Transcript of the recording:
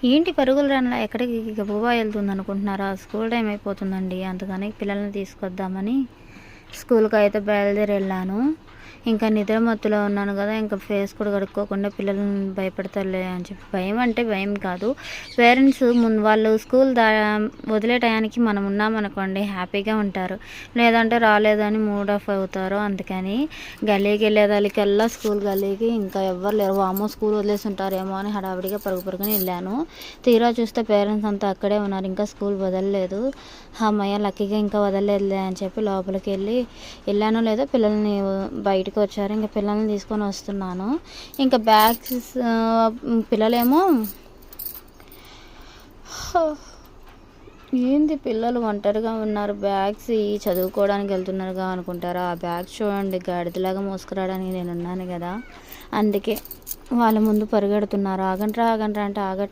ఏంటి పరుగులు రన్‌లా ఎక్కడికి గబగబా ఎళ్తుందనుకుంటున్నారా? స్కూల్ టైమ్ అయిపోతుందండి. అందుకని పిల్లల్ని తీసుకొద్దామని స్కూల్‌కయితే బయలుదేరెళ్ళాను. ఇంకా నిద్ర మత్తులో ఉన్నాను గదా! ఇంకా ఫేస్ కూడా కడుక్కోకుండా పిల్లలని భయపెడతారులే అని చెప్పి భయం అంటే భయం కాదు. పేరెంట్స్ వాళ్ళు స్కూల్ వదిలే టయానికి మనం ఉన్నామనుకోండి హ్యాపీగా ఉంటారు. లేదంటే రాలేదని మూడ్ ఆఫ్ అవుతారు. అందుకని గల్లీకెళ్ళేదానికల్లా స్కూల్ గల్లీకి ఇంకా ఎవ్వరు లేరు. వామ్మో! స్కూల్ వదిలేసి ఉంటారేమో అని హడావిడిగా పరుగు పరుగున ఎళ్ళాను. తీరా చూస్తే పేరెంట్స్ అంతా అక్కడే ఉన్నారు. ఇంకా స్కూల్ వదలలేదు. హమ్మయ్య! లక్కీగా ఇంకా వదలలేదులే అని చెప్పి లోపలికెళ్ళి ఎళ్ళానో లేదో పిల్లల్ని బయటకొచ్చారు. ఇంక పిల్లల్ని తీసుకొని వస్తున్నాను. ఇంకా పిల్లలేమో ఏంది పిల్లలు ఒంటరిగా ఉన్నారు. బ్యాగ్స్ చదువుకోవడానికి వెళ్తున్నారుగా అనుకుంటారా? ఆ బ్యాగ్స్ చూడండి గాడిదలాగా మోసుకురావడానికి నేనున్నాను గదా! అందుకే వాళ్ళ ముందు పరిగెడుతున్నారు. ఆగండ్రా ఆగండ్రా అంటే